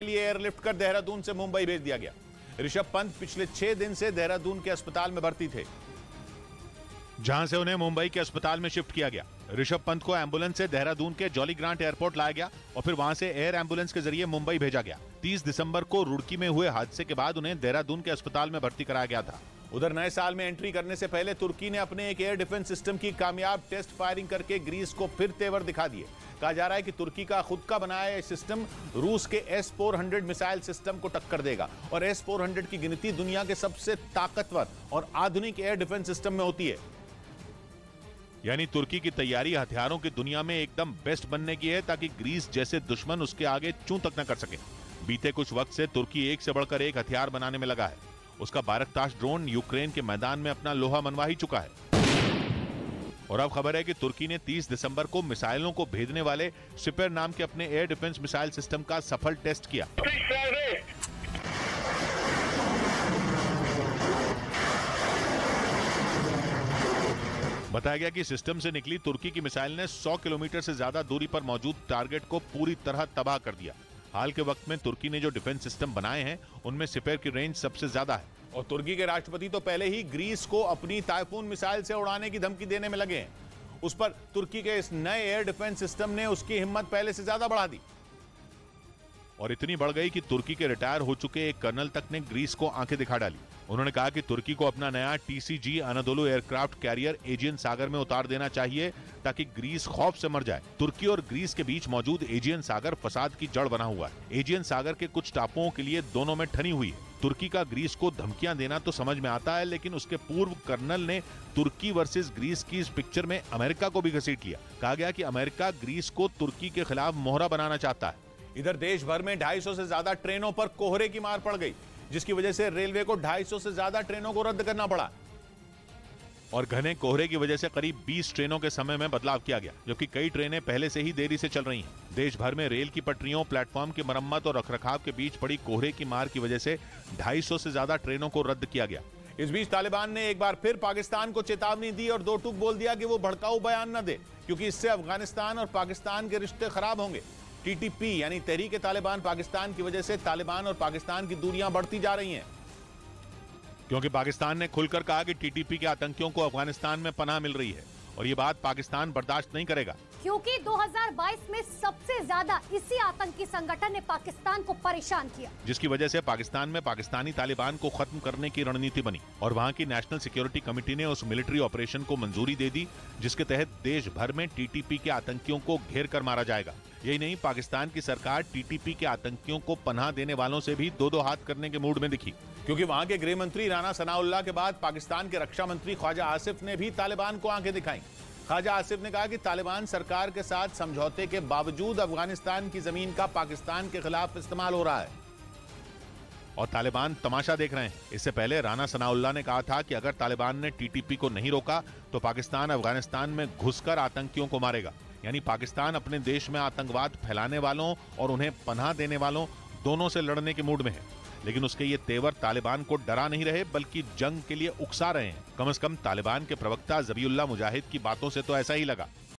लिए एयरलिफ्ट कर देहरादून से मुंबई भेज दिया गया। ऋषभ पंत पिछले 6 दिन से देहरादून के अस्पताल में भर्ती थे, जहां से उन्हें मुंबई के अस्पताल में शिफ्ट किया गया। ऋषभ पंत को एम्बुलेंस से देहरादून के जॉली ग्रांट एयरपोर्ट लाया गया और फिर वहां से एयर एम्बुलेंस के जरिए मुंबई भेजा गया। 30 दिसंबर को रुड़की में हुए हादसे के बाद उन्हें देहरादून के अस्पताल में भर्ती कराया गया था। उधर नए साल में एंट्री करने से पहले तुर्की ने अपने एक एयर डिफेंस सिस्टम की कामयाब टेस्ट फायरिंग करके ग्रीस को फिर तेवर दिखा दिए। कहा जा रहा है कि तुर्की का खुद का बनाया यह सिस्टम रूस के S-400 मिसाइल सिस्टम को टक्कर देगा और S-400 की गिनती दुनिया के सबसे ताकतवर और आधुनिक एयर डिफेंस सिस्टम में होती है। यानी तुर्की की तैयारी हथियारों की दुनिया में एकदम बेस्ट बनने की है, ताकि ग्रीस जैसे दुश्मन उसके आगे चूं तक न कर सके। बीते कुछ वक्त से तुर्की एक से बढ़कर एक हथियार बनाने में लगा है। उसका बारकताश ड्रोन यूक्रेन के मैदान में अपना लोहा मनवा ही चुका है। और अब खबर है कि तुर्की ने 30 दिसंबर को मिसाइलों को भेजने वाले सिपर नाम के अपने एयर डिफेंस मिसाइल सिस्टम का सफल टेस्ट किया। बताया गया कि सिस्टम से निकली तुर्की की मिसाइल ने 100 किलोमीटर से ज्यादा दूरी पर मौजूद टारगेट को पूरी तरह तबाह कर दिया। हाल के वक्त में तुर्की ने जो डिफेंस सिस्टम बनाए हैं उनमें सिपर की रेंज सबसे ज्यादा है। और तुर्की के राष्ट्रपति तो पहले ही ग्रीस को अपनी टाइफून मिसाइल से उड़ाने की धमकी देने में लगे हैं। उस पर तुर्की के इस नए एयर डिफेंस सिस्टम ने उसकी हिम्मत पहले से ज्यादा बढ़ा दी और इतनी बढ़ गई कि तुर्की के रिटायर हो चुके एक कर्नल तक ने ग्रीस को आंखें दिखा डाली। उन्होंने कहा कि तुर्की को अपना नया TCG अनादोलू एयरक्राफ्ट कैरियर एजियन सागर में उतार देना चाहिए, ताकि ग्रीस खौफ से मर जाए। तुर्की और ग्रीस के बीच मौजूद एजियन सागर फसाद की जड़ बना हुआ है। एजियन सागर के कुछ टापुओं के लिए दोनों में ठनी हुई है। तुर्की का ग्रीस को धमकियां देना तो समझ में आता है, लेकिन उसके पूर्व कर्नल ने तुर्की वर्सेस ग्रीस की इस पिक्चर में अमेरिका को भी घसीट लिया। कहा गया कि अमेरिका ग्रीस को तुर्की के खिलाफ मोहरा बनाना चाहता है। इधर देश भर में 250 से ज्यादा ट्रेनों पर कोहरे की मार पड़ गई, जिसकी वजह से रेलवे को 250 से ज्यादा ट्रेनों को रद्द करना पड़ा और घने कोहरे की वजह से करीब 20 ट्रेनों के समय में बदलाव किया गया, जबकि कई ट्रेनें पहले से ही देरी से चल रही हैं। देश भर में रेल की पटरियों, प्लेटफॉर्म की मरम्मत और रखरखाव के बीच पड़ी कोहरे की मार की वजह से 250 से ज्यादा ट्रेनों को रद्द किया गया। इस बीच तालिबान ने एक बार फिर पाकिस्तान को चेतावनी दी और दो टूक बोल दिया कि वो भड़काऊ बयान न दे, क्योंकि इससे अफगानिस्तान और पाकिस्तान के रिश्ते खराब होंगे। TTP यानी तहरीक तालिबान पाकिस्तान की वजह से तालिबान और पाकिस्तान की दूरियां बढ़ती जा रही हैं, क्योंकि पाकिस्तान ने खुलकर कहा कि TTP के आतंकियों को अफगानिस्तान में पनाह मिल रही है और ये बात पाकिस्तान बर्दाश्त नहीं करेगा, क्योंकि 2022 में सबसे ज्यादा इसी आतंकी संगठन ने पाकिस्तान को परेशान किया, जिसकी वजह से पाकिस्तान में पाकिस्तानी तालिबान को खत्म करने की रणनीति बनी और वहां की नेशनल सिक्योरिटी कमेटी ने उस मिलिट्री ऑपरेशन को मंजूरी दे दी, जिसके तहत देश भर में TTP के आतंकियों को घेर कर मारा जाएगा। यही नहीं, पाकिस्तान की सरकार TTP के आतंकियों को पनाह देने वालों से भी दो हाथ करने के मूड में दिखी, क्योंकि वहां के गृह मंत्री राना सनाउल्लाह के बाद पाकिस्तान के रक्षा मंत्री ख्वाजा आसिफ ने भी तालिबान को आंखें दिखाई। ख्वाजा आसिफ ने कहा कि तालिबान सरकार के साथ समझौते के बावजूद अफगानिस्तान की जमीन का पाकिस्तान के खिलाफ इस्तेमाल हो रहा है और तालिबान तमाशा देख रहे हैं। इससे पहले राना सनाउल्लाह ने कहा था कि अगर तालिबान ने TTP को नहीं रोका तो पाकिस्तान अफगानिस्तान में घुसकर आतंकियों को मारेगा। यानी पाकिस्तान अपने देश में आतंकवाद फैलाने वालों और उन्हें पनाह देने वालों दोनों से लड़ने के मूड में है, लेकिन उसके ये तेवर तालिबान को डरा नहीं रहे बल्कि जंग के लिए उकसा रहे हैं। कम से कम तालिबान के प्रवक्ता ज़बीउल्लाह मुजाहिद की बातों से तो ऐसा ही लगा।